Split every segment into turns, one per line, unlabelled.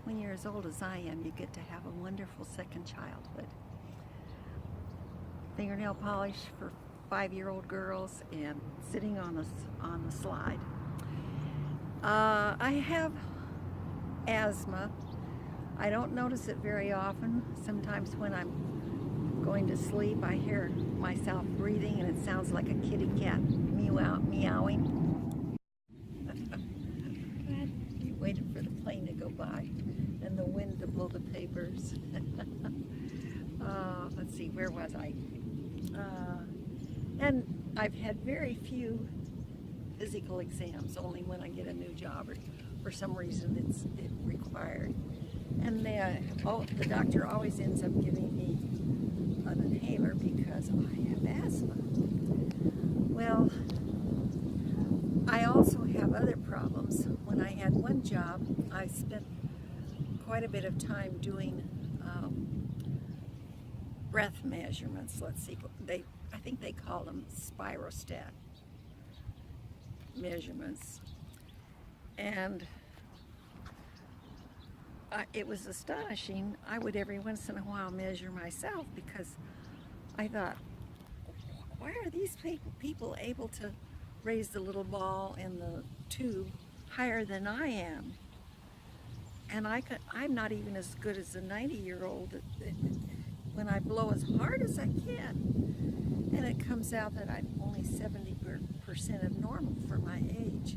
when you're as old as I am, you get to have a wonderful second childhood. Fingernail polish for 5-year-old girls and sitting on the slide. I have asthma. I don't notice it very often. Sometimes when I'm going to sleep, I hear myself breathing and it sounds like a kitty cat meowing. You waited for the plane to go by and the wind to blow the papers. Let's see, where was I? And I've had very few physical exams, only when I get a new job or for some reason it's required. And the doctor always ends up giving me an inhaler because I have asthma. Well, I also have other problems. When I had one job, I spent quite a bit of time doing breath measurements. Let's see, I think they call them spirostat measurements. And it was astonishing. I would every once in a while measure myself because I thought, why are these people able to raise the little ball in the tube higher than I am? And I'm not even as good as a 90-year-old when I blow as hard as I can. And it comes out that I'm only 70% of normal for my age.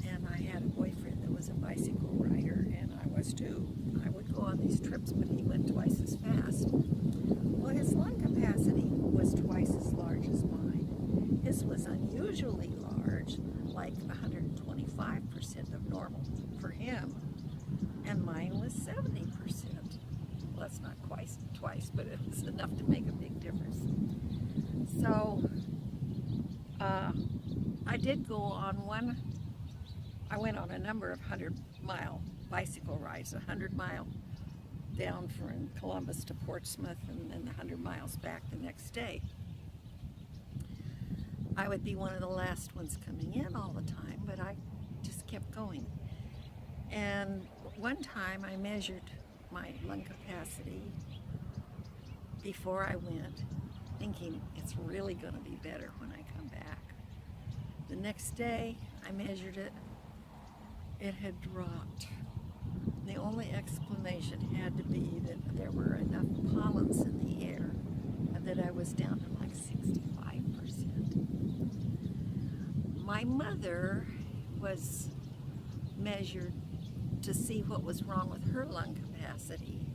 And I had a boyfriend that was a bicycle rider, and I was too. I would go on these trips, but he went twice as fast. Well, his lung capacity was twice as large as mine. His was unusually large, like 125% of normal for him, and mine was 70%. Well, that's not quite twice, but it was enough to make a big difference. So I did go on I went on a number of 100-mile bicycle rides, 100-mile down from Columbus to Portsmouth and then 100 miles back the next day. I would be one of the last ones coming in all the time, but I just kept going. And one time I measured my lung capacity before I went, thinking it's really going to be better when I come back. The next day I measured it. It had dropped. The only explanation had to be that there were enough pollens in the air and that I was down to like 65%. My mother was measured to see what was wrong with her lung capacity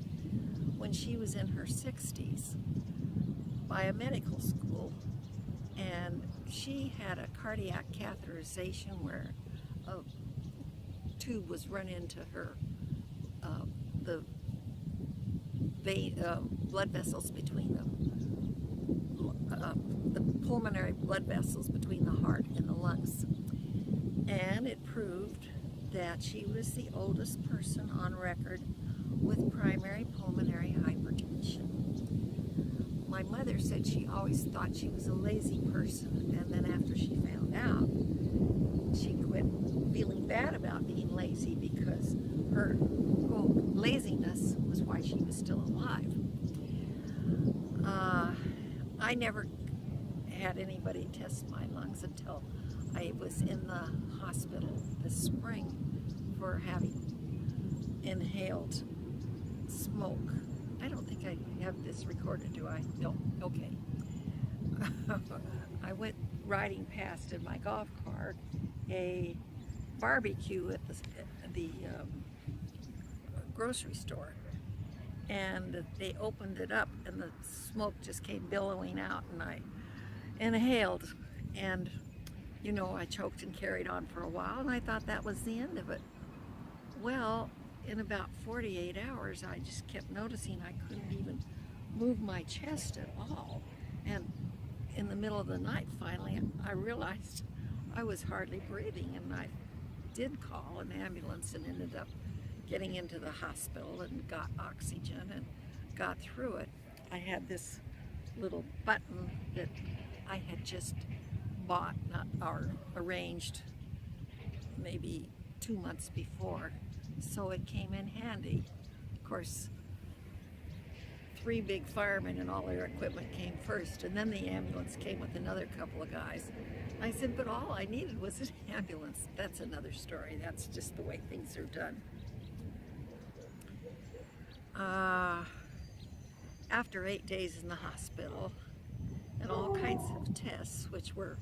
when she was in her 60s by a medical school, and she had a cardiac catheterization where a tube was run into her the blood vessels between the pulmonary blood vessels between the heart and the lungs, and it proved that she was the oldest person on record with primary pulmonary hypertension. My mother said she always thought she was a lazy person, and then after she found out, she quit feeling bad about being lazy because her, quote, laziness was why she was still alive. I never had anybody test my lungs until I was in the hospital this spring for having inhaled smoke. I don't think I have this recorded, do I? No, okay. I went riding past in my golf cart a barbecue at the grocery store, and they opened it up and the smoke just came billowing out, and I inhaled, and you know, I choked and carried on for a while, and I thought that was the end of it. Well, in about 48 hours I just kept noticing I couldn't even move my chest at all, and in the middle of the night finally I realized I was hardly breathing, and I did call an ambulance and ended up getting into the hospital and got oxygen and got through it. I had this little button that I had just bought, or arranged maybe 2 months before, so it came in handy. Of course, 3 big firemen and all their equipment came first, and then the ambulance came with another couple of guys. I said, but all I needed was an ambulance. That's another story. That's just the way things are done. After 8 days in the hospital and all kinds of tests, which were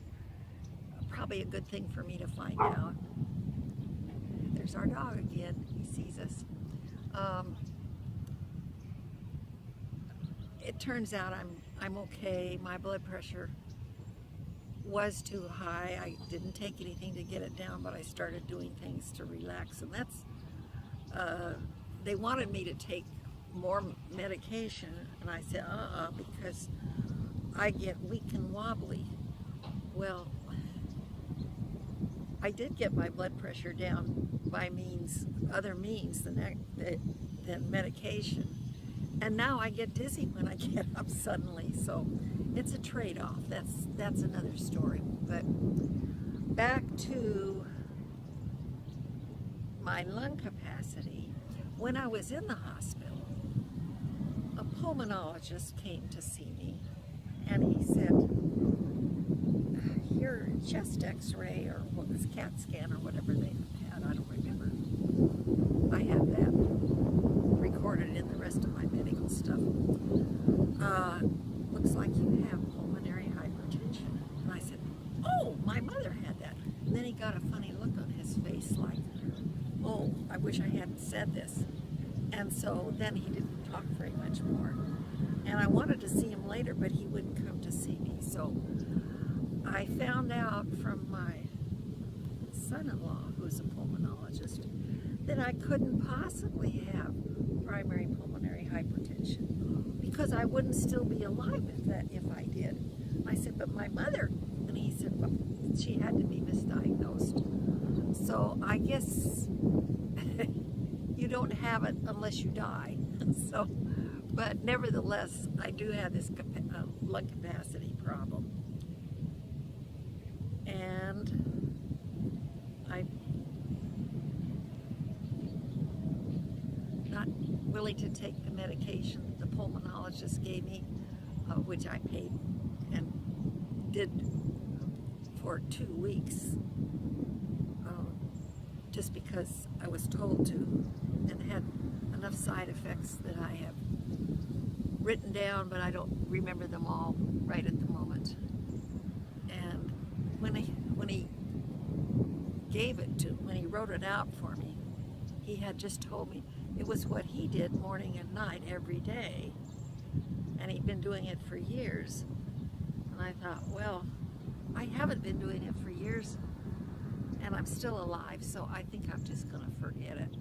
probably a good thing for me to find out. There's our dog again. He sees us. It turns out I'm okay. My blood pressure was too high. I didn't take anything to get it down, but I started doing things to relax, and that's they wanted me to take more medication, and I said because I get weak and wobbly. Well, I did get my blood pressure down by other means than medication, and now I get dizzy when I get up suddenly. So it's a trade-off. That's another story. But back to my lung capacity. When I was in the hospital, a pulmonologist came to see me, and he said, your chest x-ray, or what was CAT scan, or whatever they had, I don't remember. I have that recorded in the rest of my medical stuff. Looks like you have pulmonary hypertension. And I said, oh, my mother had that. And then he got a funny look on his face like, oh, I wish I hadn't said this. And so then he didn't talk very much more. And I wanted to see him later, but he wouldn't come to see me. So I found out from my son-in-law, who's a pulmonologist, that I couldn't possibly have primary pulmonary hypertension because I wouldn't still be alive if I did. I said, but my mother, and he said, well, she had to be misdiagnosed. So I guess you don't have it unless you die. So, but nevertheless, I do have this lung capacity problem. And I'm not willing to take the medication the pulmonologist gave me, which I paid and did for 2 weeks, just because I was told to, and had enough side effects that I have written down, but I don't remember them all right at the moment. And when he wrote it out for me, he had just told me it was what he did morning and night every day, and he'd been doing it for years. And I thought, well, I haven't been doing it for years, and I'm still alive, so I think I'm just gonna forget it.